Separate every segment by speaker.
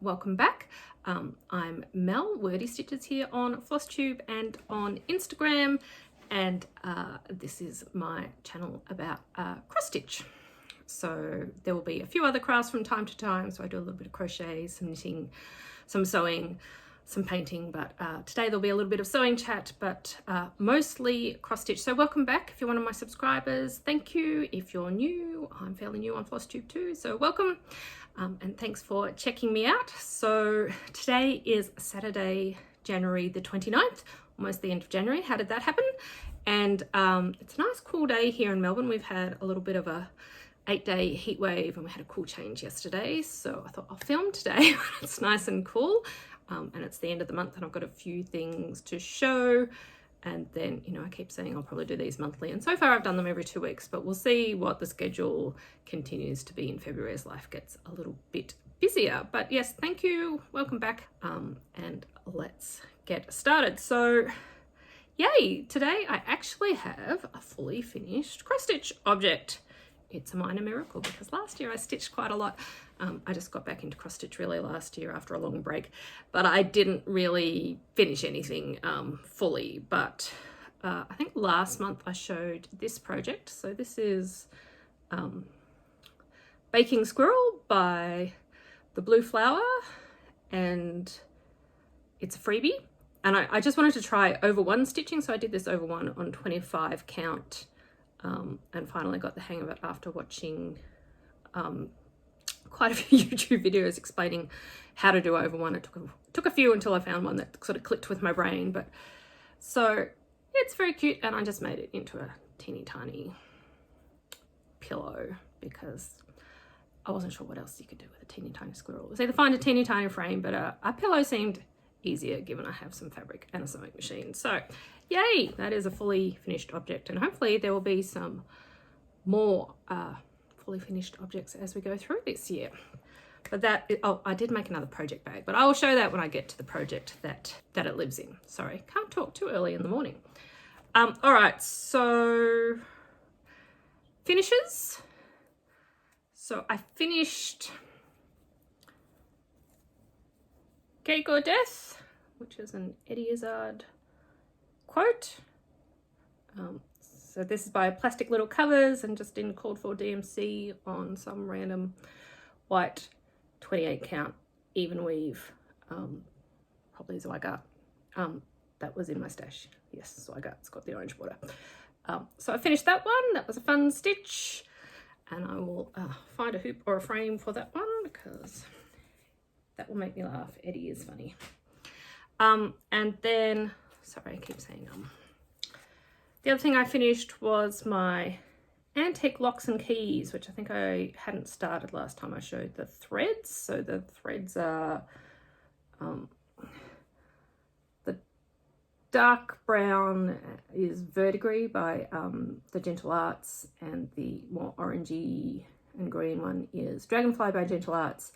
Speaker 1: welcome back. I'm Mel, Wordy Stitches here on Flosstube and on Instagram, and this is my channel about cross stitch. So there will be a few other crafts from time to time. So I do a little bit of crochet, some knitting, some sewing, some painting, but today there'll be a little bit of sewing chat, but mostly cross stitch. So welcome back if you're one of my subscribers. Thank you. If you're new, I'm fairly new on Flosstube too, so welcome. And thanks for checking me out. So today is Saturday, January the 29th, almost the end of January. How did that happen? And it's a nice cool day here in Melbourne. We've had a little bit of a 8-day heat wave and we had a cool change yesterday. So I thought I'll film today. It's nice and cool. And it's the end of the month and I've got a few things to show. And then, you know, I keep saying I'll probably do these monthly. And so far I've done them every 2 weeks, but we'll see what the schedule continues to be in February as life gets a little bit busier. But yes, thank you. Welcome back. And let's get started. So yay, today I actually have a fully finished cross stitch object. It's a minor miracle because last year I stitched quite a lot. I just got back into cross stitch really last year after a long break, but I didn't really finish anything fully. But I think last month I showed this project. So this is Baking Squirrel by The Blue Flower, and it's a freebie. And I just wanted to try over one stitching. So I did this over one on 25 count. And finally got the hang of it after watching quite a few YouTube videos explaining how to do over one. It took a few until I found one that sort of clicked with my brain. But so it's very cute, and I just made it into a teeny tiny pillow because I wasn't sure what else you could do with a teeny tiny squirrel. It was either find a teeny tiny frame, but a pillow seemed easier given I have some fabric and a sewing machine. So yay, that is a fully finished object, and hopefully there will be some more fully finished objects as we go through this year. But I did make another project bag, but I will show that when I get to the project that it lives in. Sorry, can't talk too early in the morning. All right, so finishes. So I finished Cake or Death, which is an Eddie Izzard quote. So this is by Plastic Little Covers and just in called for DMC on some random white 28 count even weave. Probably Zygarde. That was in my stash. Yes, Zygarde. It's got the orange border. So I finished that one. That was a fun stitch, and I will find a hoop or a frame for that one because that will make me laugh. Eddie is funny. And then, sorry, I keep saying the other thing I finished was my antique locks and keys, which I think I hadn't started last time I showed the threads. So the threads are the dark brown is Verdigris by the Gentle Arts, and the more orangey and green one is Dragonfly by Gentle Arts,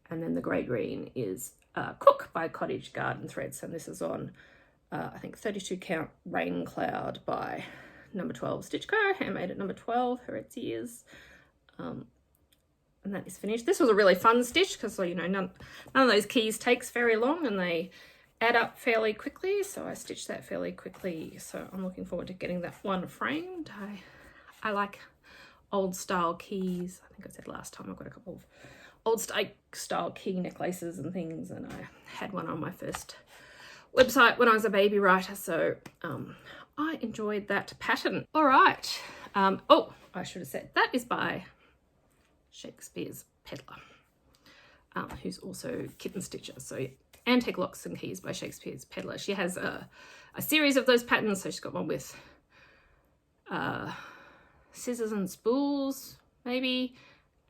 Speaker 1: and then the grey green is Cook by Cottage Garden Threads, and this is on I think 32 count Rain Cloud by number 12 Stitch Co, handmade at number 12, her Etsy is. And that is finished. This was a really fun stitch because, you know, none of those keys takes very long and they add up fairly quickly, so I stitched that fairly quickly. So I'm looking forward to getting that one framed. I like old style keys. I think I said last time I've got a couple of old style key necklaces and things, and I had one on my first website when I was a baby writer, so I enjoyed that pattern. All right. Oh, I should have said that is by Shakespeare's Peddler, who's also kitten stitcher. So yeah, Antique Locks and Keys by Shakespeare's Peddler. She has a series of those patterns. So she's got one with scissors and spools, maybe,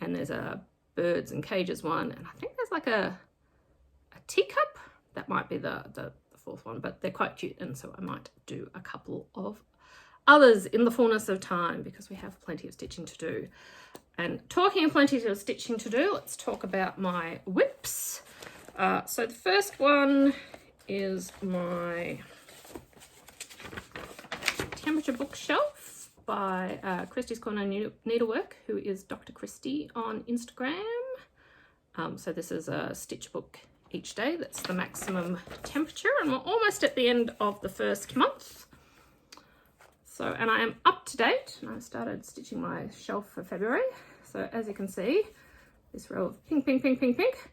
Speaker 1: and there's a birds and cages one, and I think there's like a teacup. That might be the fourth one, but they're quite cute, and so I might do a couple of others in the fullness of time because we have plenty of stitching to do. And talking of plenty of stitching to do, let's talk about my whips. So the first one is my Temperature Bookshelf by Kristi's Corner Needlework, who is Dr. Kristi on Instagram. So this is a stitch book each day. That's the maximum temperature, and we're almost at the end of the first month. So, and I am up to date, and I started stitching my shelf for February. So as you can see, this row of pink, pink, pink, pink, pink,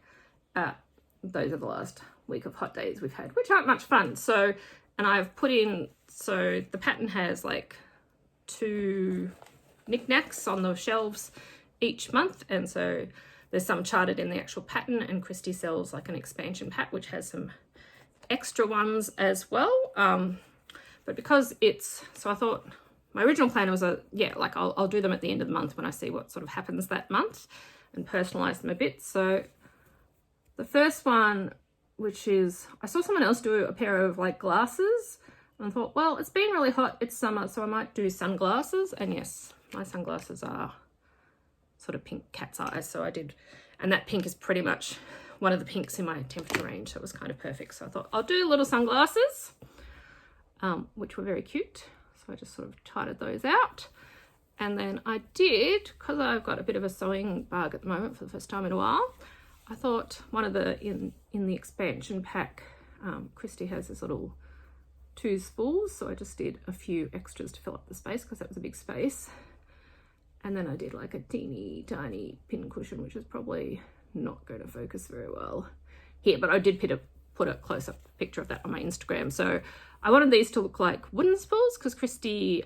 Speaker 1: those are the last week of hot days we've had, which aren't much fun. So, and I've put in, so the pattern has like 2 knickknacks on the shelves each month, and so there's some charted in the actual pattern, and Kristi sells like an expansion pack which has some extra ones as well. But because it's, so I thought my original plan was like I'll do them at the end of the month when I see what sort of happens that month and personalize them a bit. So the first one, which is, I saw someone else do a pair of like glasses, and I thought, well, it's been really hot, it's summer, so I might do sunglasses. And yes, my sunglasses are sort of pink cat's eyes, so I did, and that pink is pretty much one of the pinks in my temperature range, so it was kind of perfect. So I thought I'll do little sunglasses, which were very cute, so I just sort of charted those out. And then I did, because I've got a bit of a sewing bug at the moment for the first time in a while, I thought one of the, in the expansion pack, Kristi has this little 2 spools, so I just did a few extras to fill up the space because that was a big space. And then I did like a teeny tiny pin cushion, which is probably not going to focus very well here, but I did put a close-up picture of that on my Instagram. So I wanted these to look like wooden spools because Kristi,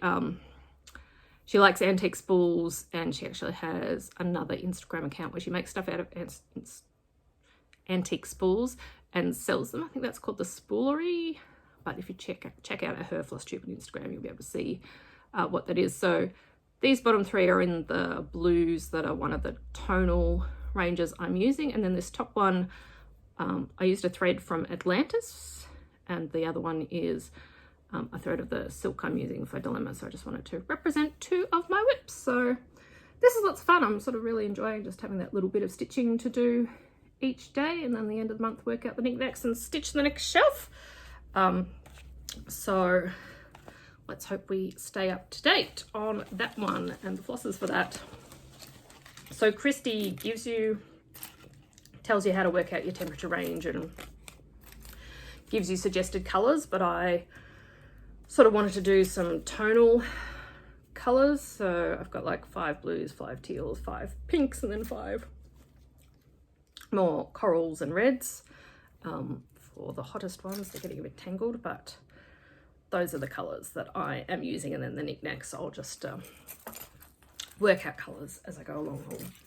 Speaker 1: she likes antique spools, and she actually has another Instagram account where she makes stuff out of antique spools and sells them. I think that's called the Spoolery, but if you check out her Flosstube on Instagram, you'll be able to see what that is. So these bottom 3 are in the blues that are one of the tonal ranges I'm using. And then this top one, I used a thread from Atlantis, and the other one is a thread of the silk I'm using for Dilemma. So I just wanted to represent 2 of my whips. So this is lots of fun. I'm sort of really enjoying just having that little bit of stitching to do each day, and then the end of the month work out the knickknacks and stitch the next shelf. So let's hope we stay up to date on that one and the flosses for that. So Kristi tells you how to work out your temperature range and gives you suggested colours, but I sort of wanted to do some tonal colours. So I've got like 5 blues, 5 teals, 5 pinks, and then 5 more corals and reds. For the hottest ones, they're getting a bit tangled, but those are the colours that I am using, and then the knickknacks, I'll just work out colours as I go along,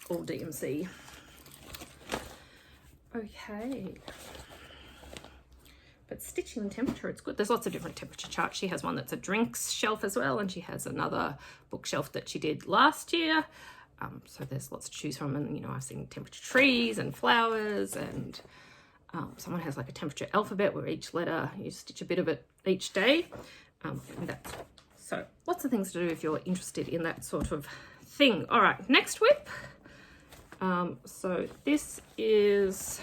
Speaker 1: all DMC. Okay. But stitching and temperature, it's good. There's lots of different temperature charts. She has one that's a drinks shelf as well, and she has another bookshelf that she did last year. So there's lots to choose from, and you know, I've seen temperature trees and flowers, and someone has like a temperature alphabet where each letter, you stitch a bit of it each day. And that's, so lots of things to do if you're interested in that sort of thing. All right, next whip. So this is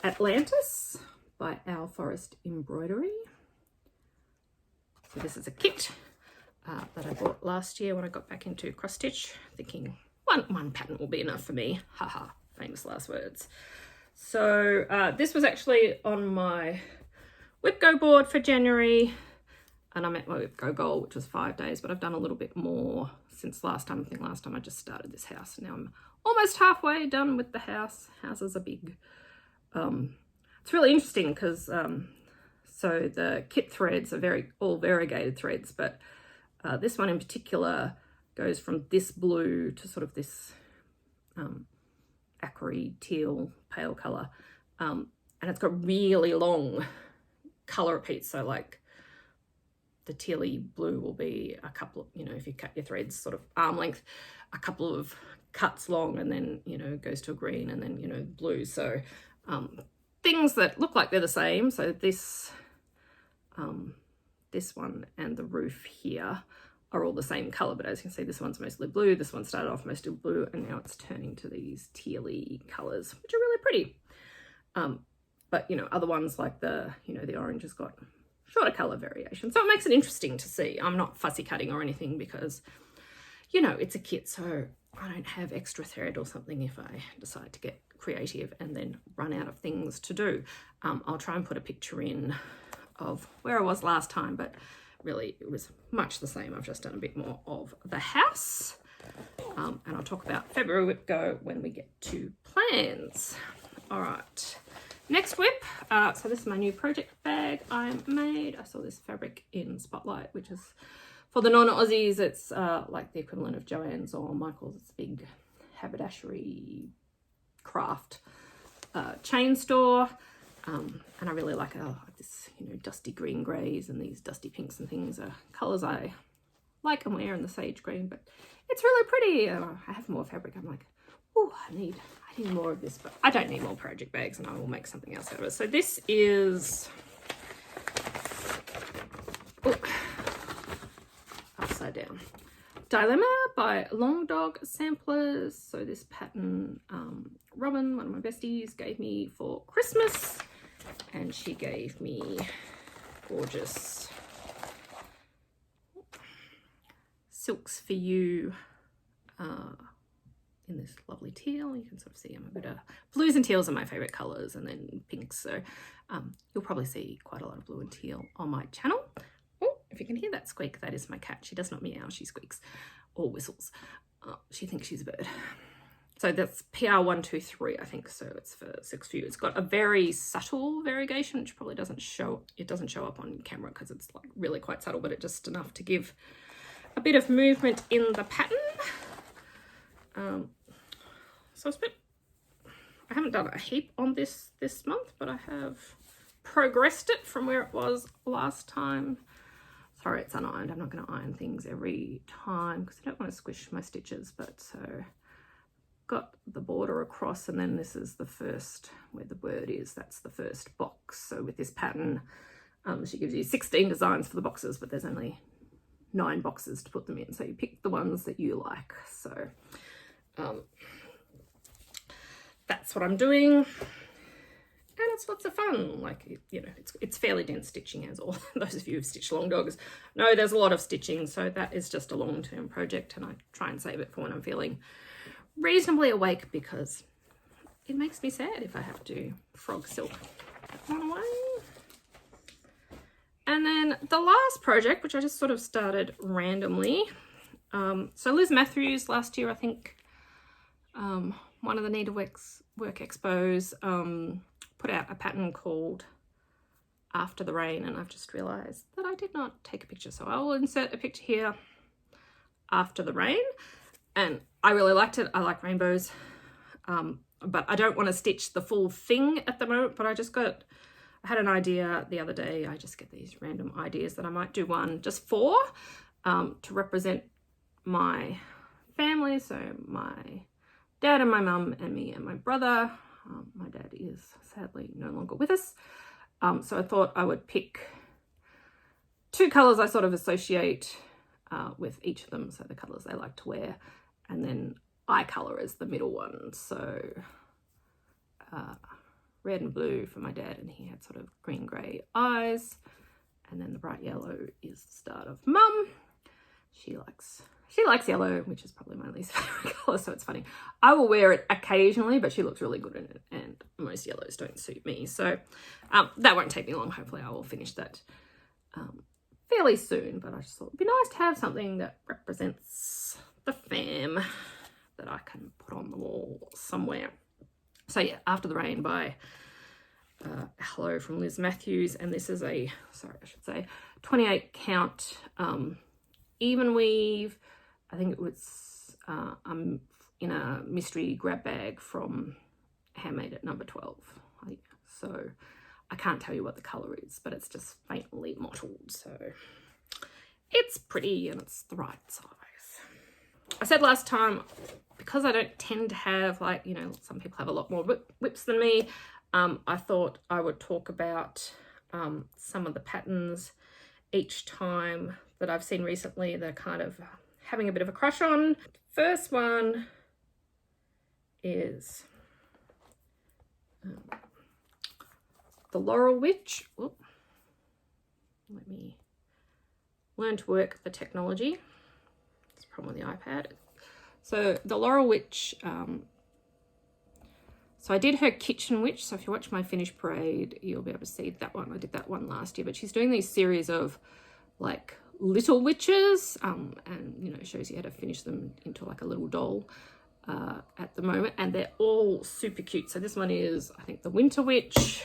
Speaker 1: Atlantis by Our Forest Embroidery. So this is a kit that I bought last year when I got back into cross stitch, thinking one pattern will be enough for me. Haha, famous last words. So this was actually on my whip go board for January, and I'm at my whip go goal, which was 5 days, but I've done a little bit more since last time. I think last time I just started this house, and now I'm almost halfway done with the house. Houses are big. It's really interesting because so the kit threads are all variegated threads, but this one in particular goes from this blue to sort of this acry teal pale color, and it's got really long color repeats. So like the tealy blue will be a couple of, you know, if you cut your threads sort of arm length, a couple of cuts long, and then, you know, goes to a green, and then, you know, blue. So things that look like they're the same. So this one and the roof here are all the same color, but as you can see, this one's mostly blue, this one started off mostly blue, and now it's turning to these tealy colors, which are really pretty. But you know, other ones like the, you know, the orange has got shorter color variation, so it makes it interesting to see. I'm not fussy cutting or anything because you know, it's a kit, so I don't have extra thread or something if I decide to get creative and then run out of things to do. I'll try and put a picture in of where I was last time, but really it was much the same. I've just done a bit more of the house. And I'll talk about February whip go when we get to plans. All right, next whip. So this is my new project bag I made. I saw this fabric in Spotlight, which is for the non-Aussies. It's like the equivalent of Joann's or Michael's. It's a big haberdashery craft chain store. And I really like it. I like this, you know, dusty green greys, and these dusty pinks and things are colours I like and wear, in the sage green, but it's really pretty. I have more fabric. I'm like, oh, I need more of this, but I don't need more project bags, and I will make something else out of it. So this is upside down. Dilemma by Long Dog Samplers. So this pattern, Robin, one of my besties, gave me for Christmas, and she gave me gorgeous Silks for You in this lovely teal. You can sort of see I'm a bit of blues and teals are my favorite colors, and then pinks. So you'll probably see quite a lot of blue and teal on my channel. Oh, if you can hear that squeak, that is my cat. She does not meow, she squeaks or whistles. She thinks she's a bird. So that's PR123, I think. So it's for Silks for You. It's got a very subtle variegation, which probably doesn't show up on camera because it's like really quite subtle, but it's just enough to give a bit of movement in the pattern. So I haven't done a heap on this month, but I have progressed it from where it was last time. Sorry, it's unironed. I'm not going to iron things every time because I don't want to squish my stitches. But so got the border across, and then this is the first, where the word is, that's the first box. So with this pattern, she gives you 16 designs for the boxes, but there's only 9 boxes to put them in. So you pick the ones that you like. So that's what I'm doing, and it's lots of fun. Like, you know, it's fairly dense stitching, as all those of you who've stitched long dogs know. There's a lot of stitching, so that is just a long-term project, and I try and save it for when I'm feeling reasonably awake, because it makes me sad if I have to frog silk that one away. And then the last project, which I just sort of started randomly. So Liz Matthews last year, I think, one of the Needlework expos, put out a pattern called After the Rain, and I've just realized that I did not take a picture, so I will insert a picture here. After the Rain, and I really liked it. I like rainbows, but I don't want to stitch the full thing at the moment. But I had an idea the other day. I just get these random ideas that I might do one just for to represent my family. So my dad and my mum and me and my brother. My dad is sadly no longer with us. So I thought I would pick 2 colours I sort of associate with each of them. So the colours they like to wear, and then eye colour is the middle one. So red and blue for my dad, and he had sort of green grey eyes. And then the bright yellow is the start of mum. She likes yellow, which is probably my least favorite color, so it's funny. I will wear it occasionally, but she looks really good in it, and most yellows don't suit me. So that won't take me long. Hopefully I will finish that fairly soon, but I just thought it'd be nice to have something that represents the fam that I can put on the wall somewhere. So yeah, After the Rain by Hello from Liz Matthews, and this is a 28 count even weave. I think it was in a mystery grab bag from Handmade at number 12. So I can't tell you what the colour is, but it's just faintly mottled. So it's pretty and it's the right size. I said last time, because I don't tend to have, like, you know, some people have a lot more whips than me, I thought I would talk about some of the patterns each time that I've seen recently that are kind of having a bit of a crush on. First one is the Laurel Witch. Oop. Let me learn to work the technology. It's problem with the iPad. So the Laurel Witch, so I did her Kitchen Witch. So if you watch my Finish Parade, you'll be able to see that one. I did that one last year, but she's doing these series of like little witches, and you know, shows you how to finish them into like a little doll at the moment, and they're all super cute. So this one is, I think, the Winter Witch.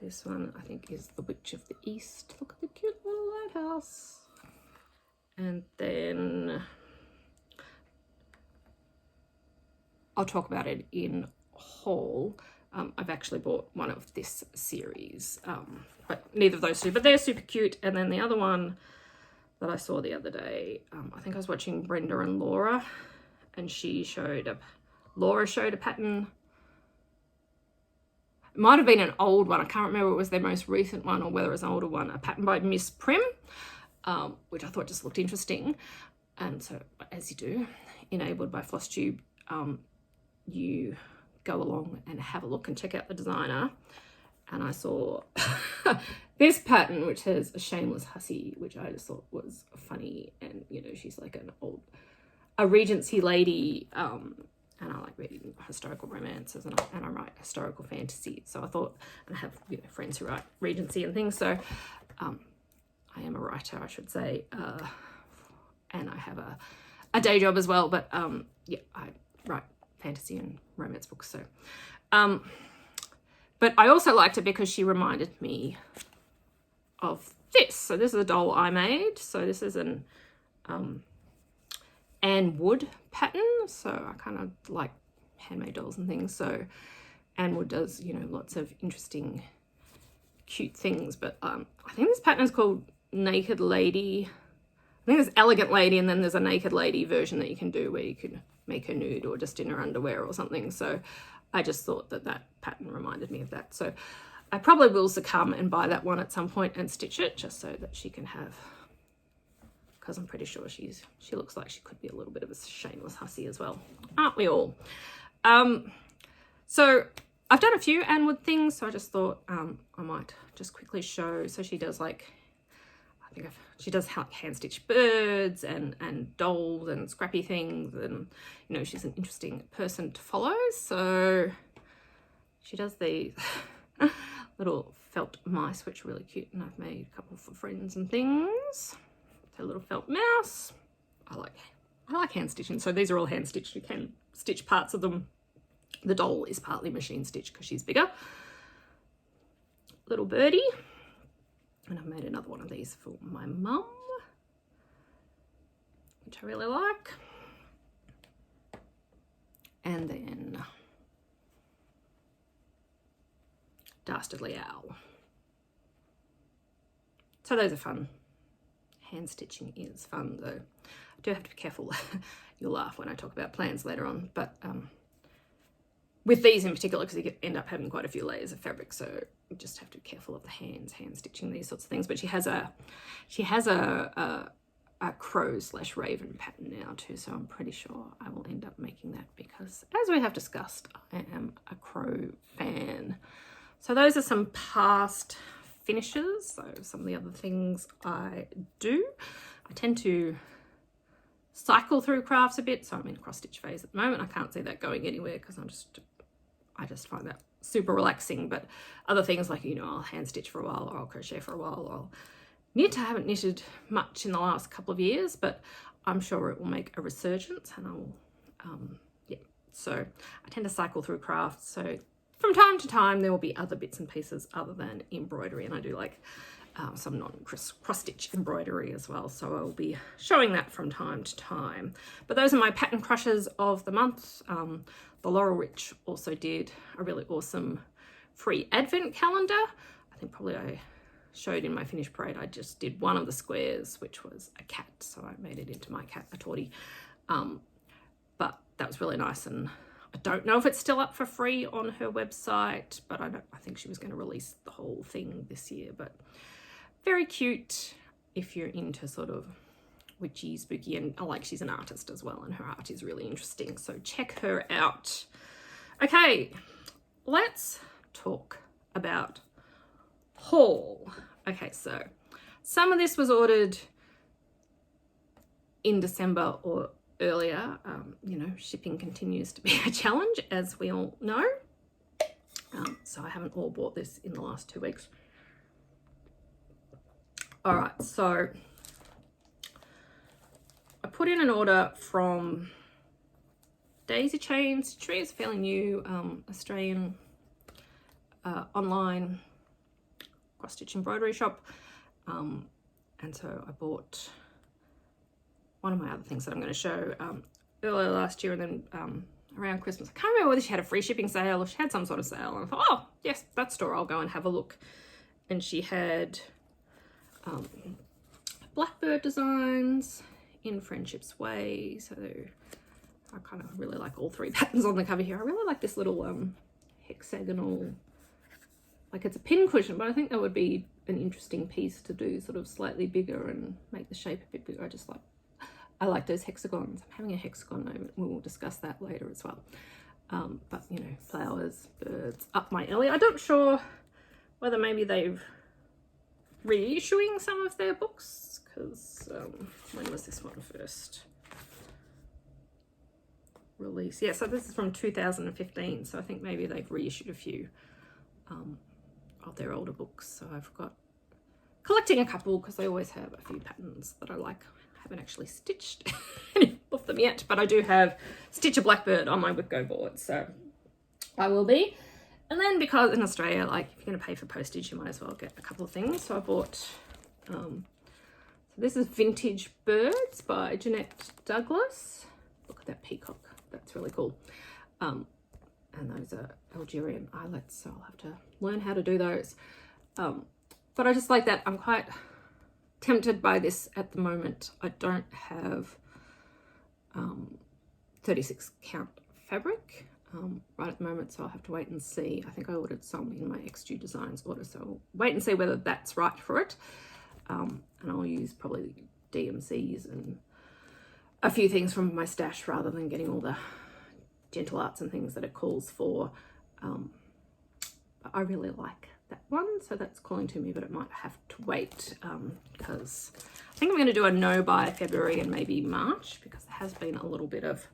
Speaker 1: This one, I think, is the Witch of the East. Look at the cute little lighthouse. And then I'll talk about it in haul. I've actually bought one of this series, but neither of those two, but they're super cute. And then the other one that I saw the other day, I think I was watching Brenda and Laura, and Laura showed a pattern. It might have been an old one. I can't remember if it was their most recent one or whether it was an older one. A pattern by Miss Prim, which I thought just looked interesting. And so, as you do, enabled by Flosstube, you go along and have a look and check out the designer. And I saw this pattern, which has a shameless hussy, which I just thought was funny. And, you know, she's like a Regency lady, and I like reading historical romances, and I write historical fantasy. So I thought, and I have, you know, friends who write Regency and things. So I am a writer, I should say, and I have a day job as well. But yeah, I write fantasy and romance books. So, but I also liked it because she reminded me of this. So this is a doll I made. So this is an Anne Wood pattern. So I kind of like handmade dolls and things. So Anne Wood does, you know, lots of interesting, cute things. But I think this pattern is called Naked Lady. I think there's Elegant Lady, and then there's a Naked Lady version that you can do where you can make her nude or just in her underwear or something. So I just thought that pattern reminded me of that. So I probably will succumb and buy that one at some point and stitch it just so that she can have, because I'm pretty sure she looks like she could be a little bit of a shameless hussy as well. Aren't we all? So I've done a few Anne Wood things, so I just thought I might just quickly show. So she does like, she does hand stitched birds and dolls and scrappy things, and you know, she's an interesting person to follow. So she does these little felt mice, which are really cute, and I've made a couple for friends and things. A little felt mouse. I like hand stitching. So these are all hand stitched. You can stitch parts of them. The doll is partly machine stitched because she's bigger. Little birdie. And I've made another one of these for my mum, which I really like. And then Dastardly Owl. So those are fun. Hand stitching is fun, though. I do have to be careful. You'll laugh when I talk about plans later on, but with these in particular, because you end up having quite a few layers of fabric, so you just have to be careful of the hand stitching these sorts of things. But she has a crow/raven pattern now too, so I'm pretty sure I will end up making that because, as we have discussed, I am a crow fan. So those are some past finishes. So some of the other things I do, I tend to cycle through crafts a bit. So I'm in cross stitch phase at the moment. I can't see that going anywhere because I just find that super relaxing. But other things like, you know, I'll hand stitch for a while, or I'll crochet for a while. I haven't knitted much in the last couple of years, but I'm sure it will make a resurgence, and I will, yeah. So I tend to cycle through crafts. So from time to time, there will be other bits and pieces other than embroidery, and I do like some non-cross-stitch embroidery as well, so I'll be showing that from time to time. But those are my pattern crushes of the month. The Laurel Witch also did a really awesome free advent calendar. I think probably I showed in my Finish Parade, I just did one of the squares, which was a cat, so I made it into my cat, a tortie. But that was really nice, and I don't know if it's still up for free on her website, but I think she was going to release the whole thing this year. But very cute if you're into sort of witchy, spooky, and I like she's an artist as well, and her art is really interesting, so check her out. Okay, let's talk about haul. Okay, so some of this was ordered in December or earlier. You know, shipping continues to be a challenge, as we all know. So I haven't all bought this in the last 2 weeks. All right, so I put in an order from Daisy Chain Stitchery. It's a fairly new Australian online cross-stitch embroidery shop. And so I bought one of my other things that I'm going to show earlier last year, and then around Christmas. I can't remember whether she had a free shipping sale or she had some sort of sale. And I thought, oh, yes, that store, I'll go and have a look. And she had blackbird designs in Friendship's Way. So I kind of really like all 3 patterns on the cover here. I really like this little hexagonal, like it's a pin cushion, but I think that would be an interesting piece to do sort of slightly bigger and make the shape a bit bigger. I like those hexagons. I'm having a hexagon moment. We will discuss that later as well. But you know, flowers, birds, up my alley. I'm not sure whether maybe they've reissuing some of their books, because when was this one first released? Yeah, so this is from 2015, so I think maybe they've reissued a few of their older books. So I've got collecting a couple because they always have a few patterns that I like. I haven't actually stitched any of them yet, but I do have Stitch a Blackbird on my Whipco board, so I will be. And then because in Australia, like if you're going to pay for postage, you might as well get a couple of things. So I bought, so this is Vintage Birds by Jeanette Douglas. Look at that peacock. That's really cool. And those are Algerian eyelets, so I'll have to learn how to do those. But I just like that. I'm quite tempted by this at the moment. I don't have 36 count fabric right at the moment, so I'll have to wait and see. I think I ordered some in my XG Designs order, so I'll wait and see whether that's right for it. And I'll use probably DMCs and a few things from my stash rather than getting all the gentle arts and things that it calls for. But I really like that one, so that's calling to me, but it might have to wait because I think I'm going to do a no by February and maybe March, because there has been a little bit of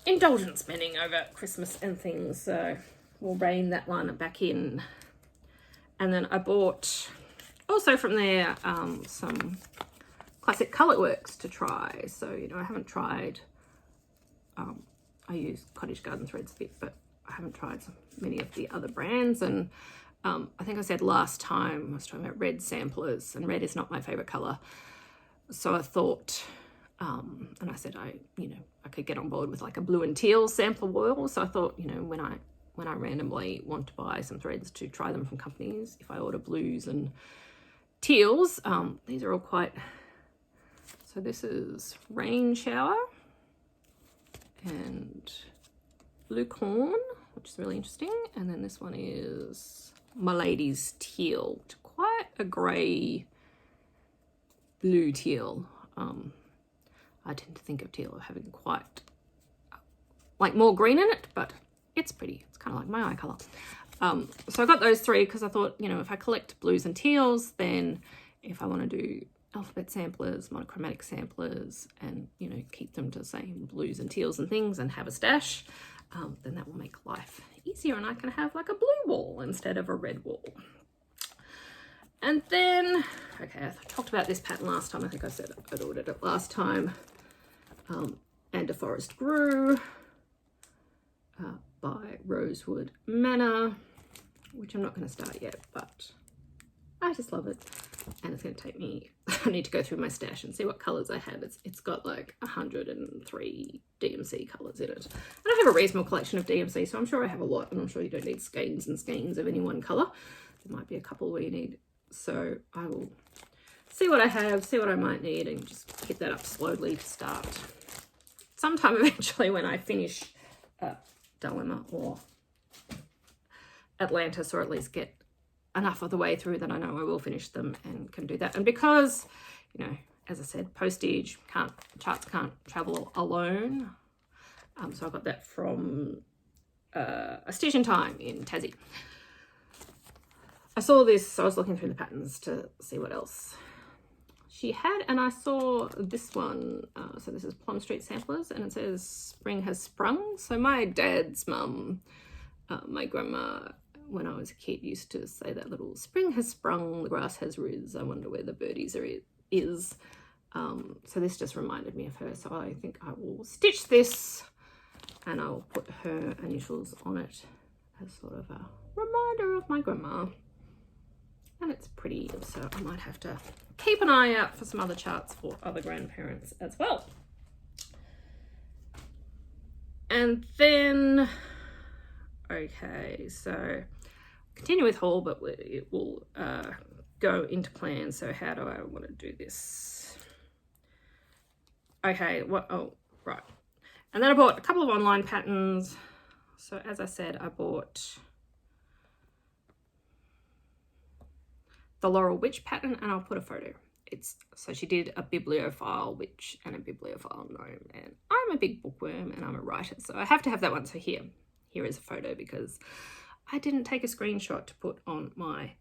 Speaker 1: indulgent spending over Christmas and things, so we'll rein that one back in. And then I bought also from there some classic colour works to try. So, you know, I haven't tried, I use Cottage Garden threads a bit, but I haven't tried many of the other brands. And I think I said last time I was talking about red samplers, and red is not my favourite colour. So I thought, and I said I could get on board with like a blue and teal sampler wool. So I thought, you know, when I randomly want to buy some threads to try them from companies, if I order blues and teals, these are all quite, so this is Rain Shower and Blue Corn, which is really interesting. And then this one is My Lady's Teal, which is quite a grey blue teal. I tend to think of teal as having quite like more green in it, but it's pretty. It's kind of like my eye colour. So I got those 3 because I thought, you know, if I collect blues and teals, then if I want to do alphabet samplers, monochromatic samplers, and, you know, keep them to the same blues and teals and things and have a stash, then that will make life easier, and I can have like a blue wall instead of a red wall. And then, okay, I talked about this pattern last time. I think I said I'd ordered it last time. And a Forest Grew by Rosewood Manor, which I'm not going to start yet, but I just love it. And it's going to take me, I need to go through my stash and see what colours I have. It's got like 103 DMC colours in it. And I have a reasonable collection of DMC, so I'm sure I have a lot, and I'm sure you don't need skeins and skeins of any one colour. There might be a couple where you need. So I will see what I have, see what I might need, and just hit that up slowly to start. Sometime eventually when I finish Dilemma or Atlantis, or at least get enough of the way through that I know I will finish them and can do that. And because, you know, as I said, postage, charts can't travel alone. So I got that from A Stitch in Time in Tassie. I saw this, so I was looking through the patterns to see what else she had, and I saw this one, so this is Plum Street Samplers, and it says spring has sprung. So my dad's mum, my grandma, when I was a kid, used to say that little spring has sprung, the grass has riz, I wonder where the birdies are is. So this just reminded me of her, so I think I will stitch this and I'll put her initials on it as sort of a reminder of my grandma. And it's pretty, so I might have to keep an eye out for some other charts for other grandparents as well. And then, okay, so continue with haul, but it will go into plan. So how do I want to do this? Okay, what, oh, right. And then I bought a couple of online patterns. So as I said, I bought the Laurel Witch pattern, and I'll put a photo. So she did a bibliophile witch and a bibliophile gnome, and I'm a big bookworm and I'm a writer, so I have to have that one. So here is a photo, because I didn't take a screenshot to put on my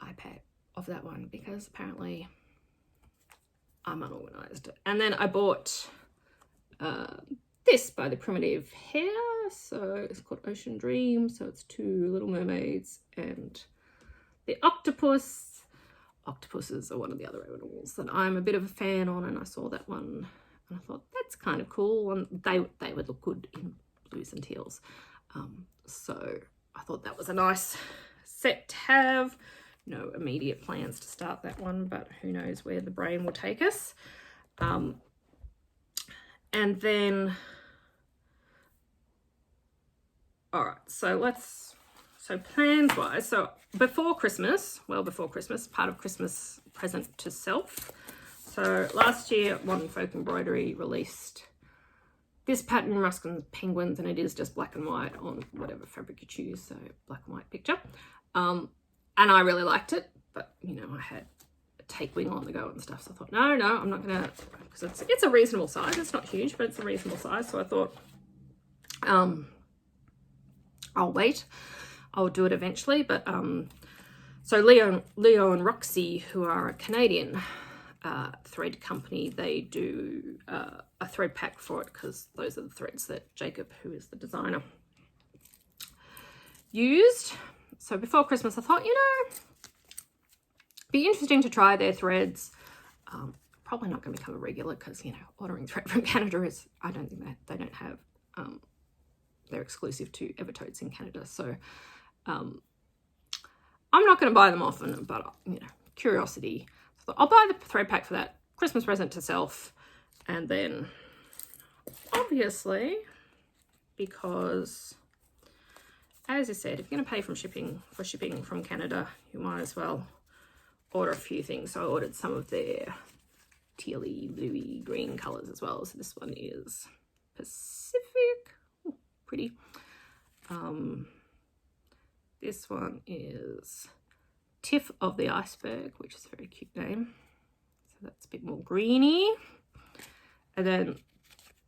Speaker 1: iPad of that one because apparently I'm unorganized. And then I bought this by the Primitive Hair, so it's called Ocean Dream. So it's two little mermaids and the octopus. Octopuses are one of the other animals that I'm a bit of a fan on, and I saw that one and I thought that's kind of cool, and they would look good in blues and teals. So I thought that was a nice set to have. No immediate plans to start that one, but who knows where the brain will take us. And then, all right, so plans wise, so before Christmas, part of Christmas present to self. So last year, Modern Folk Embroidery released this pattern, Ruskin's Penguins, and it is just black and white on whatever fabric you choose, so black and white picture. And I really liked it, but you know, I had a take wing on the go and stuff, so I thought, no, I'm not gonna, because it's a reasonable size. It's not huge, but it's a reasonable size. So I thought, I'll wait. I'll do it eventually. But so Leo and Roxy, who are a Canadian thread company, they do a thread pack for it, because those are the threads that Jacob, who is the designer, used. So before Christmas, I thought, you know, be interesting to try their threads. Probably not going to become a regular, because, you know, ordering thread from Canada is, I don't think that they don't have, they're exclusive to Evertotes in Canada. So I'm not going to buy them often, but, you know, curiosity. So I'll buy the thread pack for that Christmas present to self. And then obviously, because as I said, if you're going to pay for shipping from Canada, you might as well order a few things. So I ordered some of their tealy, bluey, green colors as well. So this one is Pacific. Ooh, pretty. This one is Tiff of the Iceberg, which is a very cute name. So that's a bit more greeny. And then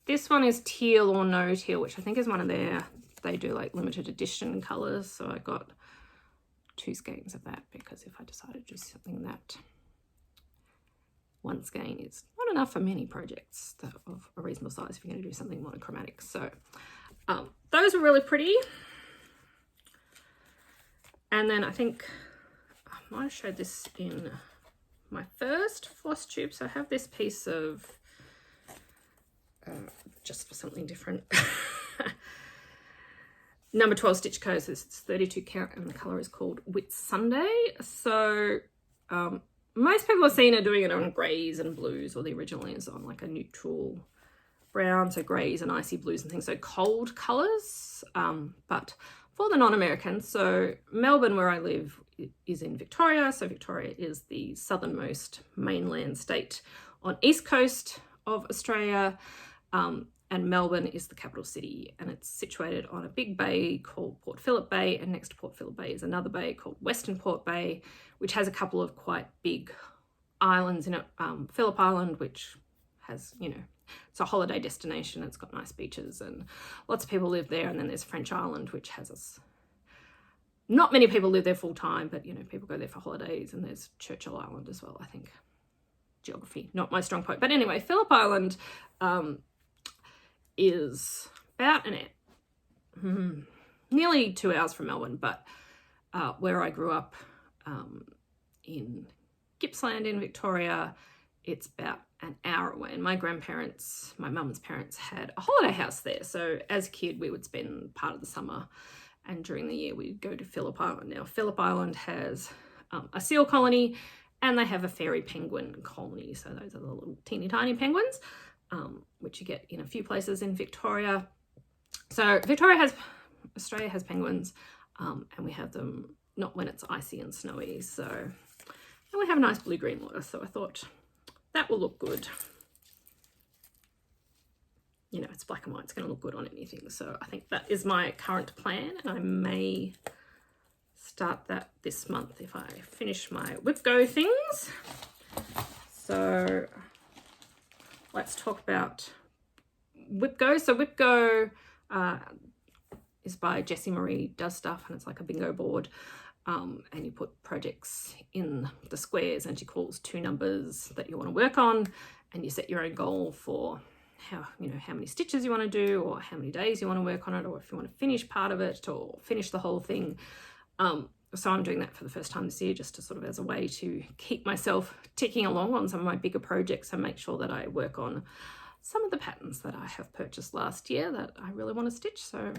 Speaker 1: this one is Teal or No Teal, which I think is one of they do like limited edition colors. So I got 2 skeins of that, because if I decided to do something that one skein is not enough for many projects of a reasonable size if you're going to do something monochromatic. So those are really pretty. And then I think I might have showed this in my first floss tube. So I have this piece of, just for something different, number 12 stitch code. So this is 32 count, and the color is called Whit Sunday. So most people have seen her doing it on greys and blues, or the original is on like a neutral brown, so greys and icy blues and things, so cold colors. But for the non-Americans, so Melbourne, where I live, is in Victoria. So Victoria is the southernmost mainland state on east coast of Australia. And Melbourne is the capital city, and it's situated on a big bay called Port Phillip Bay, and next to Port Phillip Bay is another bay called Western Port Bay, which has a couple of quite big islands in it. Phillip Island, which has, you know, it's a holiday destination, it's got nice beaches and lots of people live there. And then there's French Island, which has not many people live there full time, but, you know, people go there for holidays. And there's Churchill Island as well, I think. geography, not my strong point. But anyway, Phillip Island is about nearly 2 hours from Melbourne, but where I grew up in Gippsland in Victoria, it's about an hour away. And my grandparents, my mum's parents, had a holiday house there. So as a kid, we would spend part of the summer, and during the year we'd go to Phillip Island. Now, Phillip Island has a seal colony, and they have a fairy penguin colony. So those are the little teeny tiny penguins, which you get in a few places in Victoria. So Australia has penguins, and we have them not when it's icy and snowy. So, and we have a nice blue-green water. So I thought that will look good. You know, it's black and white. It's going to look good on anything. So I think that is my current plan, and I may start that this month if I finish my Whip Go things. So let's talk about Whip Go. So Whip Go is by Jessie Marie Does Stuff, and it's like a bingo board. And you put projects in the squares, and she calls 2 numbers that you want to work on, and you set your own goal for how many stitches you want to do, or how many days you want to work on it, or if you want to finish part of it or finish the whole thing. So I'm doing that for the first time this year, just to sort of as a way to keep myself ticking along on some of my bigger projects and make sure that I work on some of the patterns that I have purchased last year that I really want to stitch. So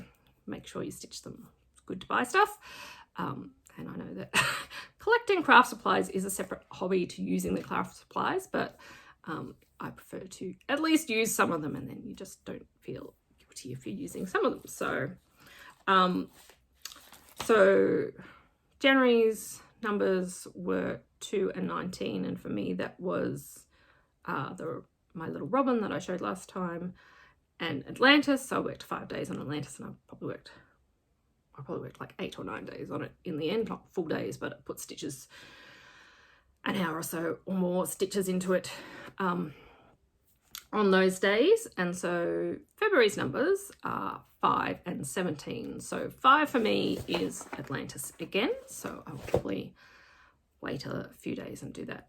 Speaker 1: make sure you stitch them. It's good to buy stuff. And I know that collecting craft supplies is a separate hobby to using the craft supplies, but I prefer to at least use some of them, and then you just don't feel guilty if you're using some of them. So January's numbers were 2 and 19, and for me that was my little robin that I showed last time, and Atlantis. So I worked 5 days on Atlantis, and I probably worked like 8 or 9 days on it in the end, not full days, but I put stitches, an hour or so or more stitches into it on those days. And so February's numbers are 5 and 17. So 5 for me is Atlantis again. So I'll probably wait a few days and do that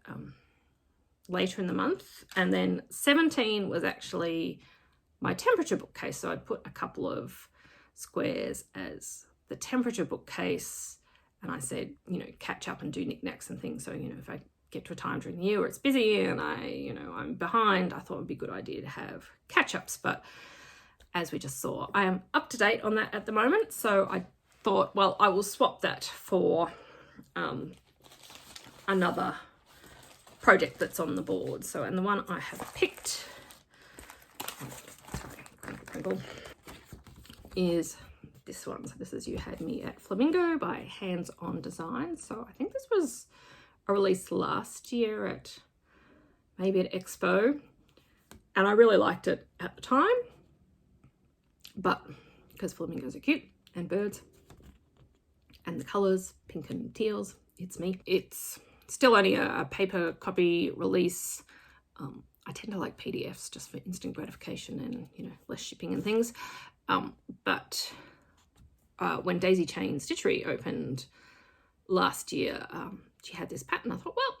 Speaker 1: later in the month. And then 17 was actually my temperature bookcase. So I put a couple of squares as the temperature bookcase, and I said, catch up and do knickknacks and things. So, if I get to a time during the year where it's busy and I'm behind, I thought it would be a good idea to have catch-ups. But as we just saw, I am up to date on that at the moment. So I thought, well, I will swap that for another project that's on the board. So, and the one I have picked, is this one. So this is You Had Me at Flamingo by Hands On Design. So I think this was a release last year at Expo, and I really liked it at the time, but because flamingos are cute and birds and the colors, pink and teals, it's me. It's still only a paper copy release. I tend to like PDFs just for instant gratification and less shipping and things. But when Daisy Chain Stitchery opened last year, she had this pattern. I thought, well,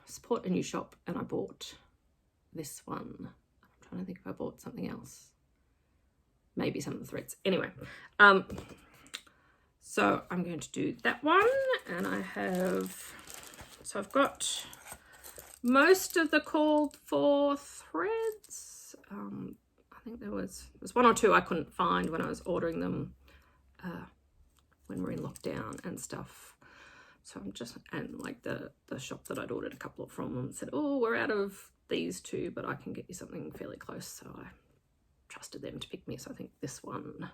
Speaker 1: support a new shop, and I bought this one. I'm trying to think if I bought something else. Maybe some of the threads. Anyway, so I'm going to do that one, and I've got most of the called for threads. I think there was 1 or 2 I couldn't find when I was ordering them when we're in lockdown and stuff. So and like the shop that I'd ordered a couple of from them said, oh, we're out of these 2, but I can get you something fairly close. So I trusted them to pick me. So I think this one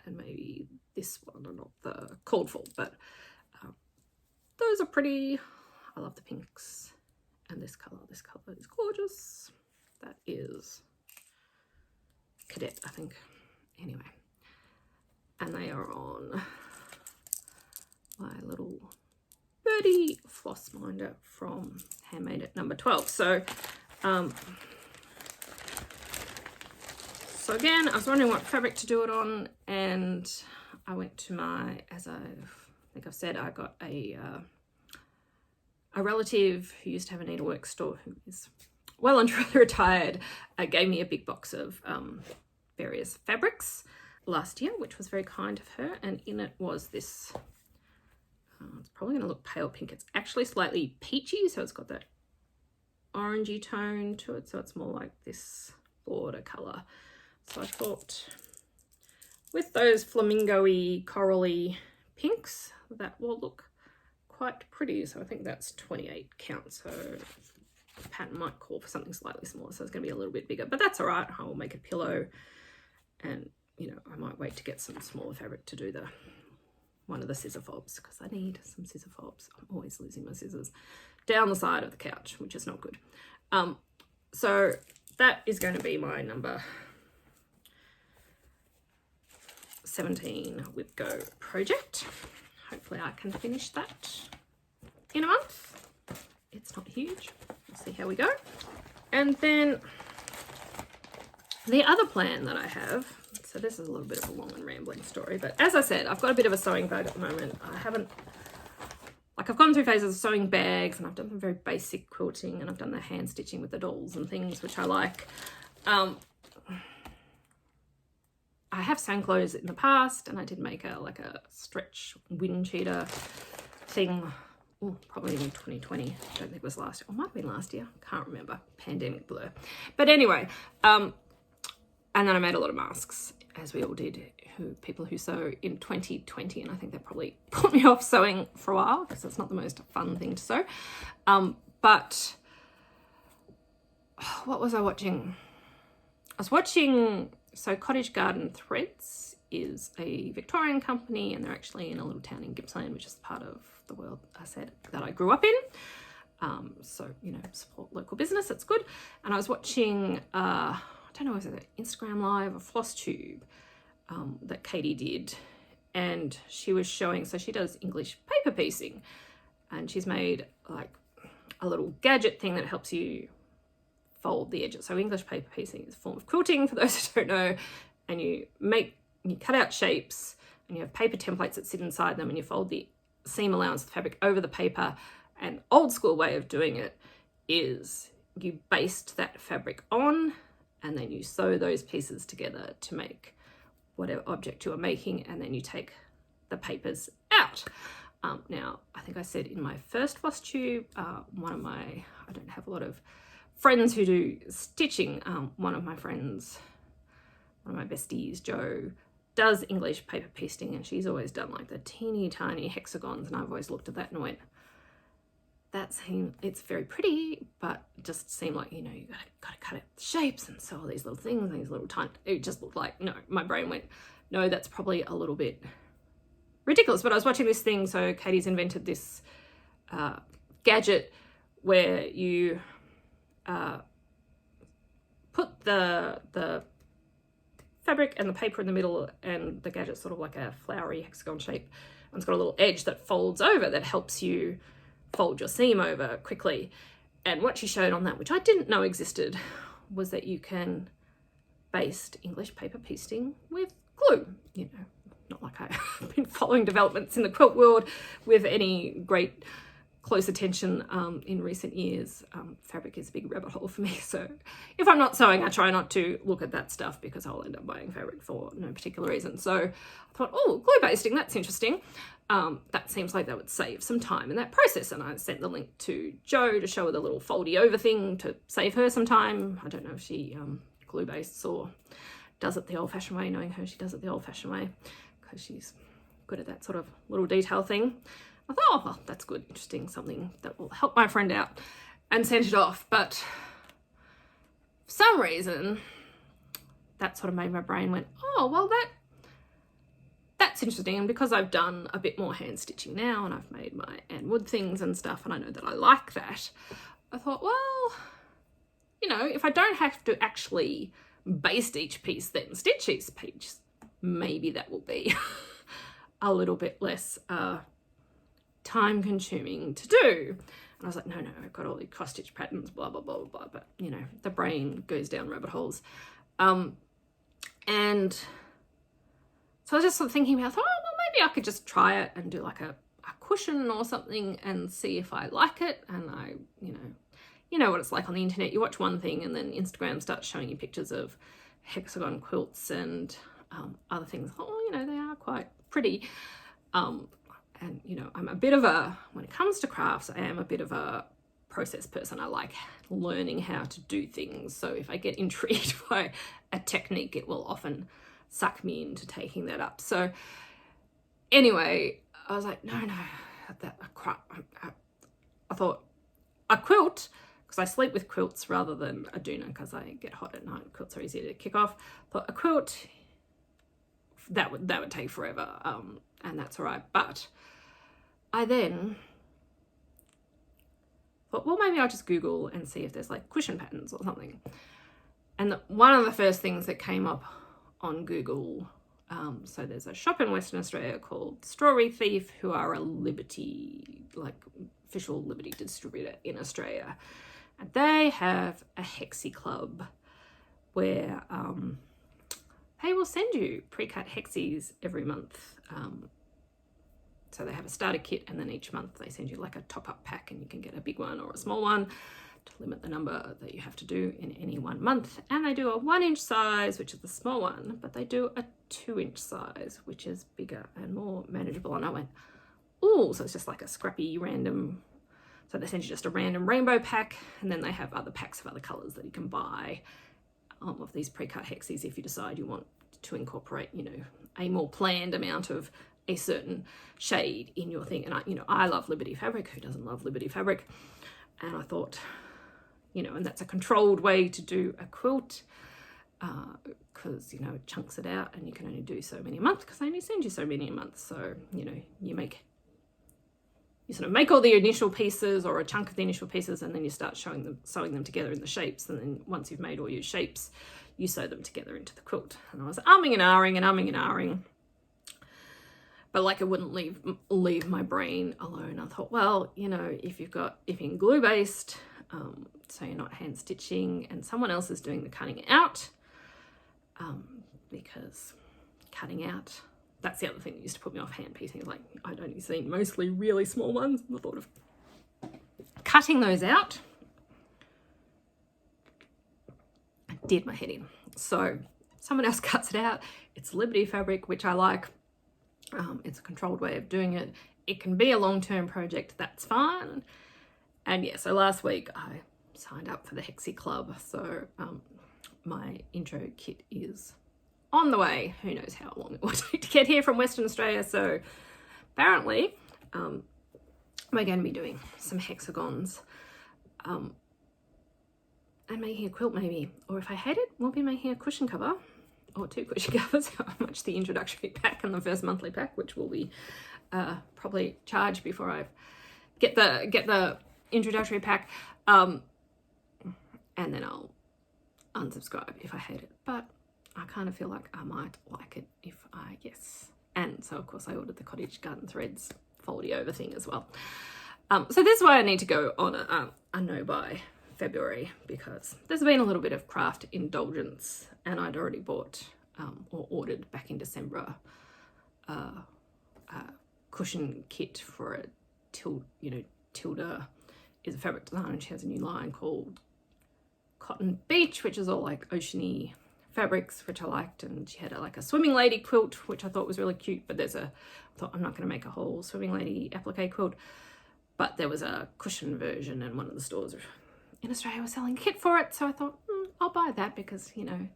Speaker 1: and maybe this one are not the called for, but those are pretty. I love the pinks, and this color is gorgeous. That is Cadet, I think. Anyway, and they are on my little birdie floss minder from Handmade at number 12. So so again, I was wondering what fabric to do it on, and I went to as I think I've said, I got a relative who used to have a needlework store, who is well and truly retired, gave me a big box of various fabrics last year, which was very kind of her. And in it was this, it's probably going to look pale pink. It's actually slightly peachy, so it's got that orangey tone to it, so it's more like this border colour. So I thought with those flamingo-y, corally pinks, that will look quite pretty. So I think that's 28 count, so the pattern might call for something slightly smaller, so it's going to be a little bit bigger, but that's all right. I will make a pillow, and you know, I might wait to get some smaller fabric to do one of the scissor fobs, because I need some scissor fobs. I'm always losing my scissors down the side of the couch, which is not good. So that is going to be my number 17 with Go project. Hopefully I can finish that in a month. It's not huge. We'll see how we go. And then the other plan that I have, so this is a little bit of a long and rambling story, but as I said, I've got a bit of a sewing bug at the moment. I've gone through phases of sewing bags, and I've done some very basic quilting, and I've done the hand stitching with the dolls and things, which I like. I have sewn clothes in the past, and I did make a stretch wind cheater thing, probably in 2020. I don't think it was last year. Or it might have been last year. Can't remember. Pandemic blur. But anyway, and then I made a lot of masks, as we all did, people who sew in 2020, and I think that probably put me off sewing for a while, because it's not the most fun thing to sew. But what was I watching? I was watching, so Cottage Garden Threads is a Victorian company, and they're actually in a little town in Gippsland, which is part of the world I said that I grew up in. So, you know, support local business, it's good. And I was watching, I don't know, was it an Instagram Live or Flosstube that Katie did, and she was showing, so she does English paper piecing, and she's made like a little gadget thing that helps you fold the edges. So English paper piecing is a form of quilting, for those who don't know, and you cut out shapes, and you have paper templates that sit inside them, and you fold the seam allowance of the fabric over the paper. An old school way of doing it is you baste that fabric on, and then you sew those pieces together to make whatever object you are making, and then you take the papers out. Now, I think I said in my first Flosstube, I don't have a lot of friends who do stitching. One of my besties, Jo, does English paper piecing, and she's always done like the teeny tiny hexagons, and I've always looked at that and went, it's very pretty, but it just seemed like, you know, you gotta cut out the shapes and sew all these little things, these little tiny, it just looked like, no, my brain went, no, that's probably a little bit ridiculous. But I was watching this thing, so Katie's invented this gadget where you put the fabric and the paper in the middle, and the gadget's sort of like a flowery hexagon shape, and it's got a little edge that folds over that helps you fold your seam over quickly. And what she showed on that, which I didn't know existed, was that you can baste English paper piecing with glue. You know, not like I've been following developments in the quilt world with any great close attention in recent years. Fabric is a big rabbit hole for me, so if I'm not sewing, I try not to look at that stuff, because I'll end up buying fabric for no particular reason. So I thought, oh, glue basting, that's interesting. That seems like that would save some time in that process, and I sent the link to Jo to show her the little foldy over thing to save her some time. I don't know if she glue bastes or does it the old-fashioned way. Knowing her, she does it the old-fashioned way, because she's good at that sort of little detail thing. I thought, oh, well, that's good, interesting, something that will help my friend out, and sent it off. But for some reason, that sort of made my brain went, oh, well, that's interesting. And because I've done a bit more hand stitching now, and I've made my Ann Wood things and stuff, and I know that I like that, I thought, well, you know, if I don't have to actually baste each piece, then stitch each piece, maybe that will be a little bit less time consuming to do. And I was like, no, I've got all the cross stitch patterns, blah, blah, blah, blah, blah. But, you know, the brain goes down rabbit holes. And so I was just sort of thinking about, I thought, oh, well, maybe I could just try it and do like a cushion or something and see if I like it. And I, you know, you know what it's like on the internet. You watch one thing and then Instagram starts showing you pictures of hexagon quilts and other things. Oh, you know, they are quite pretty. And, you know, I'm a bit of a, when it comes to crafts, I am a bit of a process person. I like learning how to do things. So if I get intrigued by a technique, it will often suck me into taking that up. So anyway, I was like, no, I thought a quilt, because I sleep with quilts rather than a doona because I get hot at night. Quilts are easy to kick off. But a quilt, that would take forever, and that's all right. But I then thought, well, maybe I'll just Google and see if there's like cushion patterns or something. And one of the first things that came up on Google, so there's a shop in Western Australia called Strawberry Thief, who are a Liberty, like official Liberty distributor in Australia. And they have a Hexi Club where they will send you pre-cut hexis every month. So they have a starter kit, and then each month they send you like a top-up pack, and you can get a big one or a small one to limit the number that you have to do in any one month. And they do a 1-inch size, which is the small one, but they do a 2-inch size, which is bigger and more manageable. And I went, ooh, so it's just like a scrappy random, so they send you just a random rainbow pack, and then they have other packs of other colours that you can buy of these pre-cut hexis if you decide you want to incorporate, you know, a more planned amount of a certain shade in your thing. And I love Liberty fabric. Who doesn't love Liberty fabric? And I thought, you know, and that's a controlled way to do a quilt, because, you know, it chunks it out and you can only do so many a month because they only send you so many a month. So, you know, you sort of make all the initial pieces or a chunk of the initial pieces, and then you start sewing them together in the shapes. And then once you've made all your shapes, you sew them together into the quilt. And I was umming and ahhing. But like, it wouldn't leave my brain alone. I thought, well, you know, if you're glue based, so you're not hand stitching and someone else is doing the cutting out, because cutting out, that's the other thing that used to put me off hand piecing. Like, I'd only seen mostly really small ones. The thought of cutting those out did my head in. So someone else cuts it out. It's Liberty fabric, which I like. It's a controlled way of doing it. It can be a long-term project, that's fine. And yeah, so last week I signed up for the Hexi Club. So my intro kit is on the way. Who knows how long it will take to get here from Western Australia. So apparently we're going to be doing some hexagons and making a quilt maybe. Or if I hate it, we'll be making a cushion cover. Or 2 cushion covers, how much the introductory pack and the first monthly pack, which will be probably charged before I get the introductory pack, and then I'll unsubscribe if I hate it. But I kind of feel like I might like it if I guess. And so of course I ordered the Cottage Garden Threads foldy over thing as well. So this is why I need to go on a no by February, because there's been a little bit of craft indulgence, and I'd already bought or ordered back in December a cushion kit for a Tilda is a fabric designer, and she has a new line called Cotton Beach, which is all like oceany fabrics, which I liked. And she had like a swimming lady quilt, which I thought was really cute, but I thought I'm not going to make a whole swimming lady applique quilt, but there was a cushion version, and one of the stores in Australia was selling a kit for it. So I thought, I'll buy that because, you know,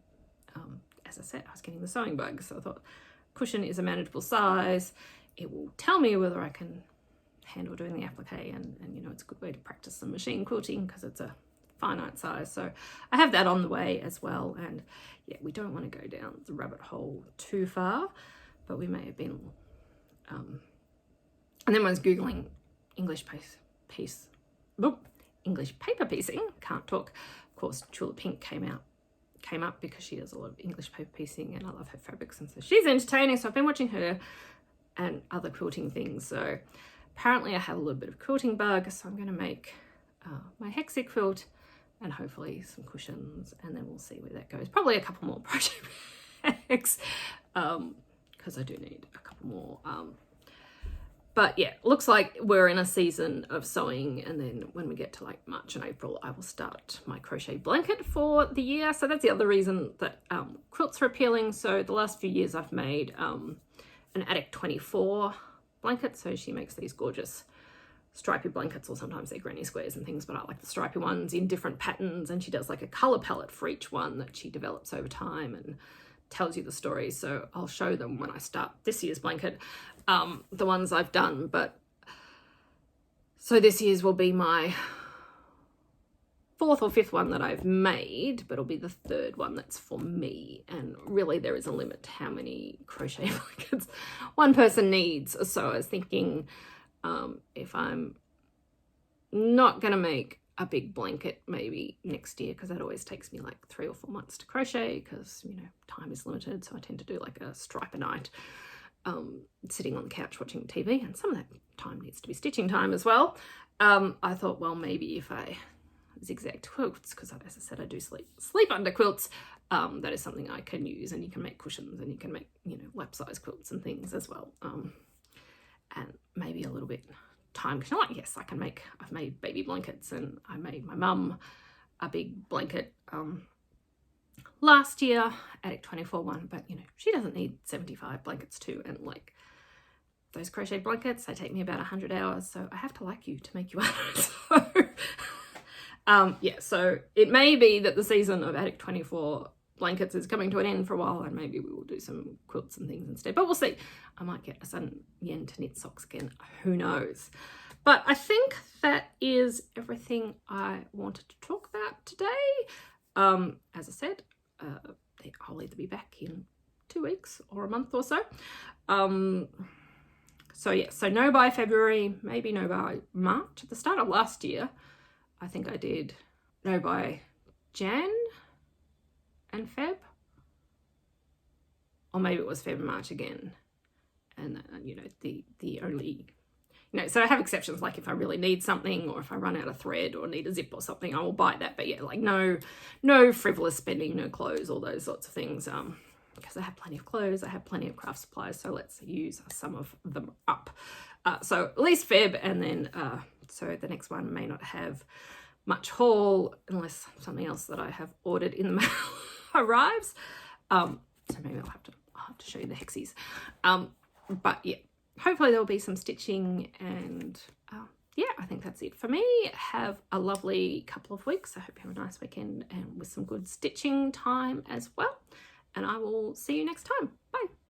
Speaker 1: as I said, I was getting the sewing bug. So I thought cushion is a manageable size. It will tell me whether I can handle doing the applique, and you know, it's a good way to practice some machine quilting because it's a finite size. So I have that on the way as well. And yeah, we don't want to go down the rabbit hole too far, but we may have been, and then when I was Googling English paper piecing, can't talk. Of course, Chula Pink came up because she does a lot of English paper piecing, and I love her fabrics, and so she's entertaining. So I've been watching her and other quilting things. So apparently I have a little bit of quilting bug, so I'm going to make my Hexi quilt and hopefully some cushions, and then we'll see where that goes. Probably a couple more project bags, because I do need a couple more But yeah, looks like we're in a season of sewing, and then when we get to like March and April, I will start my crochet blanket for the year. So that's the other reason that quilts are appealing. So the last few years I've made an Attic 24 blanket. So she makes these gorgeous stripy blankets, or sometimes they're granny squares and things, but I like the stripy ones in different patterns, and she does like a color palette for each one that she develops over time and tells you the story. So I'll show them when I start this year's blanket, the ones I've done. But so this year's will be my 4th or 5th one that I've made, but it'll be the 3rd one that's for me. And really there is a limit to how many crochet blankets one person needs. So I was thinking, if I'm not gonna make a big blanket, maybe next year, because that always takes me like 3 or 4 months to crochet, because you know time is limited. So I tend to do like a stripe a night, sitting on the couch watching TV, and some of that time needs to be stitching time as well. I thought, well, maybe if I zigzagged quilts, because as I said, I do sleep under quilts, that is something I can use, and you can make cushions, and you can make, you know, lap size quilts and things as well. And maybe a little bit time consuming. Like, yes, I've made baby blankets, and I made my mum a big blanket last year, Attic 24 one, but you know, she doesn't need 75 blankets too. And like those crochet blankets, they take me about 100 hours, so I have to like you to make you 100. So yeah, so it may be that the season of Attic 24 blankets is coming to an end for a while, and maybe we will do some quilts and things instead, but we'll see. I might get a son yen to knit socks again, who knows. But I think that is everything I wanted to talk about today. As I said, I'll either be back in 2 weeks or a month or so. So yeah, so no by February, maybe no by March. At the start of last year, I think I did no by Jan and Feb, or maybe it was Feb and March again. And you know, the only, you know, so I have exceptions, like if I really need something, or if I run out of thread or need a zip or something, I will buy that. But yeah, like no frivolous spending, no clothes, all those sorts of things, because I have plenty of clothes, I have plenty of craft supplies, so let's use some of them up. So at least Feb, and then so the next one may not have much haul unless something else that I have ordered in the mail arrives. So maybe I'll have to show you the Hexis. But yeah, hopefully there'll be some stitching, and yeah, I think that's it for me. Have a lovely couple of weeks. I hope you have a nice weekend, and with some good stitching time as well. And I will see you next time.